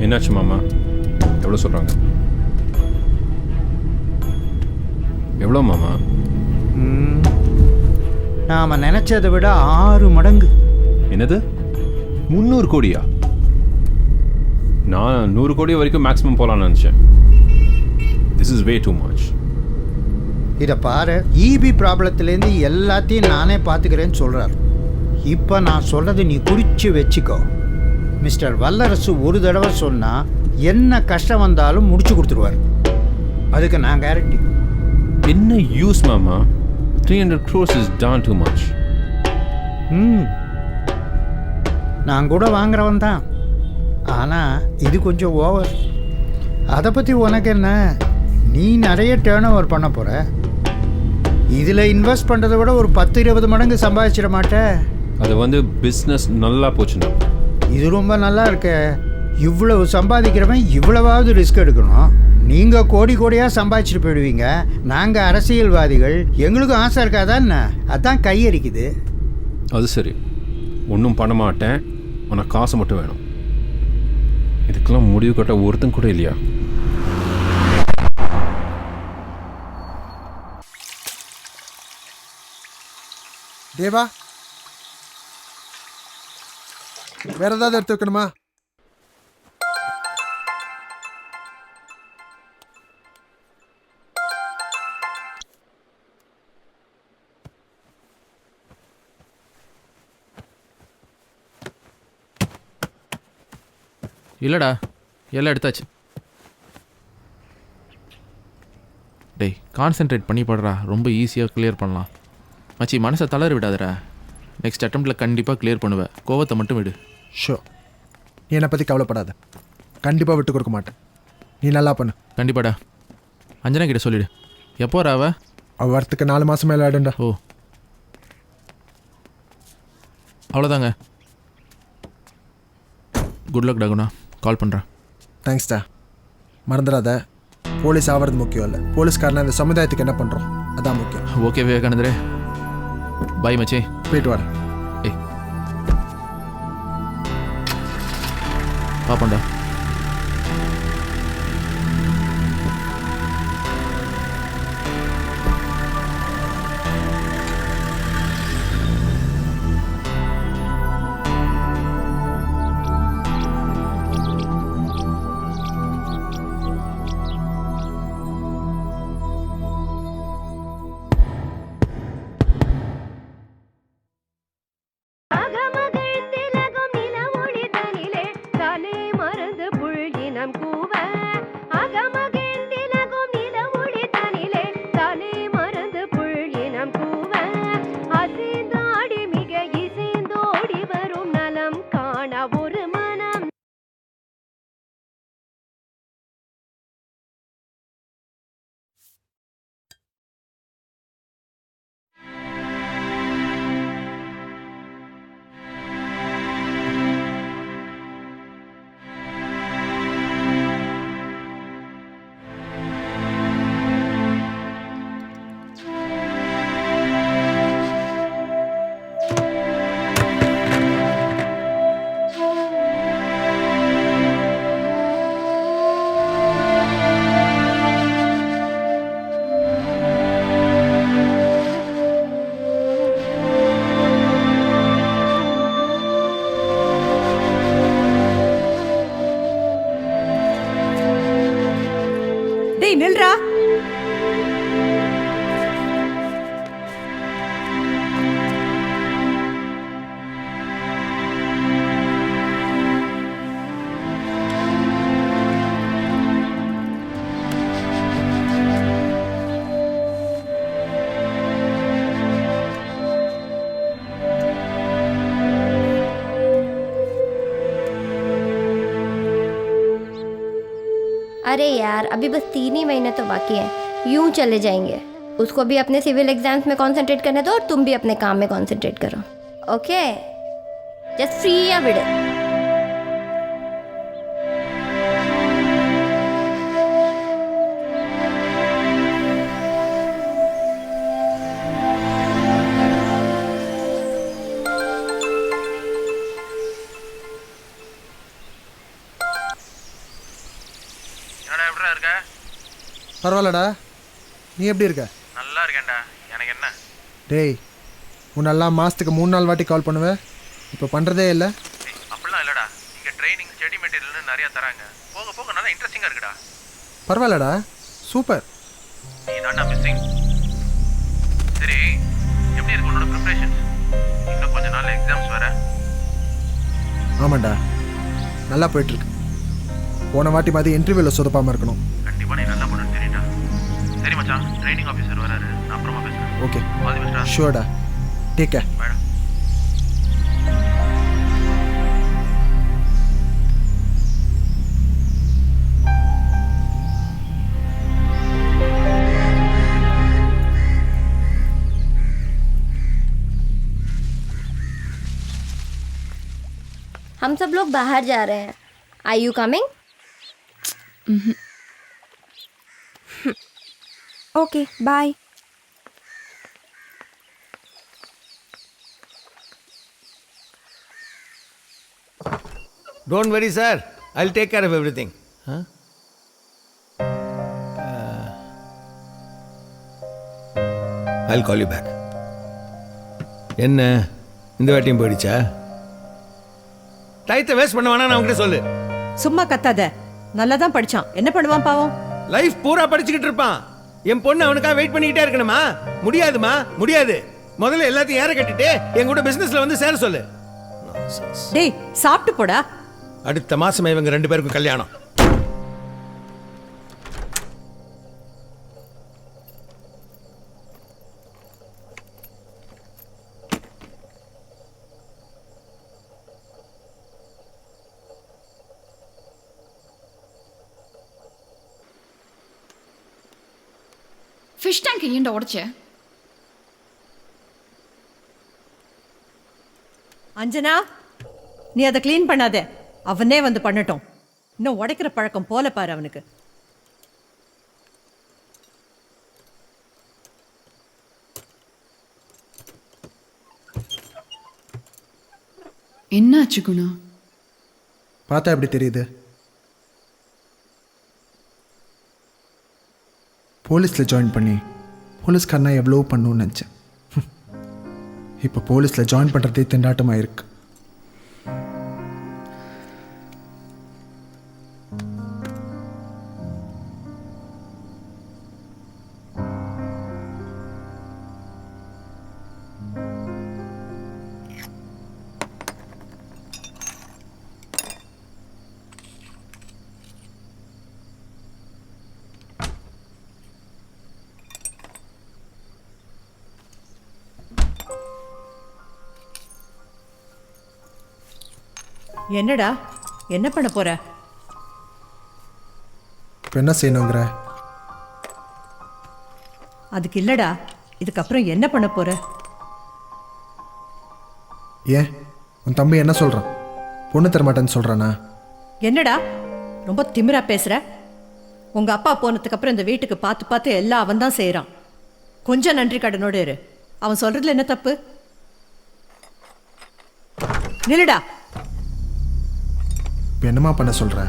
என்னாச்சு மாமா? எவ்வளோ சொல்கிறாங்க? எவ்வளோ மாமா? நாம் நினச்சதை விட 6 மடங்கு. என்னது 300 கோடியா? நான் 100 கோடி வரைக்கும் மேக்ஸிமம் போகலான்னு நினச்சேன். This is way too much. இதை பாரு, இபி ப்ராப்ளத்துலேருந்து எல்லாத்தையும் நானே பார்த்துக்கிறேன்னு சொல்கிறார். இப்போ நான் சொல்கிறது நீ குறித்து வச்சுக்கோ. மிஸ்டர் வல்லரசு ஒரு தடவை சொன்னால் என்ன கஷ்டம் வந்தாலும் முடிச்சு கொடுத்துருவார். அதுக்கு நான் கேரண்டி. என்ன யூஸ் மாமா? 300 crores is darn too much. நான் கூட வாங்குறவன் தான். ஆனால் இது கொஞ்சம் ஓவர். அதை பற்றி உனக்கு என்ன? நீ நிறைய டேர்ன் ஓவர் பண்ண போகிற. இதில் இன்வெஸ்ட் பண்ணுறதை விட ஒரு 10-20 மடங்கு சம்பாதிச்சிட மாட்டேன். அது பிஸ்னஸ் நல்லா போச்சுன்னா. இது ரொம்ப நல்லா இருக்க. இவ்வளவு சம்பாதிக்கிறவன் இவ்வளவாவது ரிஸ்க் எடுக்கணும். நீங்கள் கோடி கோடியாக சம்பாதிச்சுட்டு போயிடுவீங்க. நாங்கள் அரசியல்வாதிகள், எங்களுக்கும் ஆசை இருக்காதான்? அதான் கையடிக்குது. அது சரி, ஒன்றும் பண்ண மாட்டேன். உனக்கு காசு மட்டும் வேணும். இதுக்கெல்லாம் முடிவு கட்ட ஒருத்தன் கூட இல்லையா? தேவா, வேற ஏதாவது எடுத்து வைக்கணுமா? இல்லைடா, எல்லாம் எடுத்தாச்சு. டேய், கான்சென்ட்ரேட் பண்ணி படுறா. ரொம்ப ஈஸியாக கிளியர் பண்ணலாம். மச்சி, மனசை தளர விடாதடா. நெக்ஸ்ட் அட்டம்ப்டில் கண்டிப்பாக கிளியர் பண்ணுவேன். கோவத்தை மட்டும் விடு. ஷோ, நீ என்னை பற்றி கவலைப்படாத. கண்டிப்பாக விட்டு கொடுக்க மாட்டேன். நீ நல்லா பண்ணு. கண்டிப்பாடா. அஞ்சனா கிட்ட சொல்லிவிடு. எப்போ ராவ? அவள் வரத்துக்கு 4 மாதம் மேலே ஆயிடும்டா. ஓ, அவ்வளோதாங்க. Good luck டாகுனா. கால் பண்ணுறேன். தேங்க்ஸ்டா. மறந்துடாத, போலீஸ் ஆகிறது முக்கியம் இல்லை. போலீஸ்காரனா இந்த சமுதாயத்துக்கு என்ன பண்ணுறோம் அதான் முக்கியம். ஓகே விவேகானந்தரே, பாய் மச்சி. போயிட்டு வரேன். ஏய், பாப்பண்டா. நில்றா. अरे यार, अभी बस 3 ही महीने तो बाकी हैं, यूं चले जाएंगे. उसको भी अपने सिविल एग्जाम्स में कंसंट्रेट करने दो और तुम भी अपने काम में कंसंट्रेट करो. ओके, जस्ट फ्री या विड. பரவாயில்லடா. நீ எப்படி இருக்க? நல்லா இருக்கேன்டா. எனக்கு என்ன? டேய், முன்னெல்லாம் மாதத்துக்கு 3 நாள் வாட்டி கால் பண்ணுவேன். இப்போ பண்ணுறதே இல்லை. அப்படிலாம் இல்லைடா. இங்கே ட்ரைனிங் ஸ்டடி மெட்டீரியல்னு நிறையா தராங்க. போக போக நல்லா இன்ட்ரெஸ்டிங்காக இருக்குடா. பரவாயில்லடா, சூப்பர். நீ தாண்டா மிஸ்ஸிங். சரி, எப்படி இருக்கு உன்னோட ப்ரிப்ரேஷன்ஸ்? இன்னும் கொஞ்ச நாள் எக்ஸாம்ஸ் வேற. ஆமாண்டா, நல்லா போயிட்டுருக்கு. போன வாட்டி மாதிரி இன்டர்வியூவில் சொதப்பாமல் இருக்கணும். கண்டிப்பாக நீ நல்லா பண்ணுன்னு தெரியும்டா. சரி மச்சான், ட்ரைனிங் ஆஃபீஸர் வராரு. நான் அப்புறமா பேசுகிறேன். Okay, all the best. ஷூர்டா. Take care. மேடம். हम सब लोग बाहर जा रहे हैं. Are you coming? Okay bye. Don't worry, sir. I'll take care of everything. I'll call you back. என்ன இந்த வாட்டியும் போயிடுச்சா? டைத்தை வேஸ்ட் பண்ண வேணா நான் உங்ககிட்ட சொல்லு. சும்மா கத்தாத. நல்லா தான் படிச்சான். என்ன பண்ணுவான் பாவம்? லைஃப் பூரா படிச்சுக்கிட்டு இருப்பான். என் பொண்ணு அவனுக்காக வெயிட் பண்ணிக்கிட்டே இருக்கணுமா? முடியாதுமா, முடியாது. முதல்ல எல்லாத்தையும் ஏற கட்டிட்டு என் கூட பிசினஸ்ல வந்து சேர சொல்லு. டேய் சாப்பிட்டு போடா. அடுத்த மாசம் இவங்க 2 பேருக்கும் கல்யாணம். ஃபிஷ் டேங்க் ஏன்டா உடைச்ச? அஞ்சனா, நீ அதை க்ளீன் பண்ணாத. அவனே வந்து பண்ணட்டும். இன்னும் உடைக்கிற பழக்கம் போல பாரு அவனுக்கு. என்னாச்சு குணா? பார்த்தா எப்படி தெரியுது? போலீஸில் ஜாயின் பண்ணி போலீஸ்காரனா எவ்வளோ பண்ணணும்னு நினச்சேன். இப்போ போலீஸில் ஜாயின் பண்ணுறதே திண்டாட்டமாக இருக்கு. என்னடா, என்ன பண்ண போற? இப்போ என்ன செய்யணுங்கிற? அதுக்கு இல்லடா, இதுக்கப்புறம் என்ன பண்ண போற? ஏன் உன் தம்பி என்ன சொல்கிறான்? பொண்ணு தரமாட்டேன்னு சொல்கிறானா? என்னடா ரொம்ப திமிரா பேசுற? உங்க அப்பா போனதுக்கு அப்புறம் இந்த வீட்டுக்கு பார்த்து பார்த்து எல்லாம் அவன் தான் செய்யறான். கொஞ்சம் நன்றி கடனோடு இரு. அவன் சொல்றதுல என்ன தப்பு? நில்லுடா. இப்போ என்னம்மா பண்ண சொல்கிற?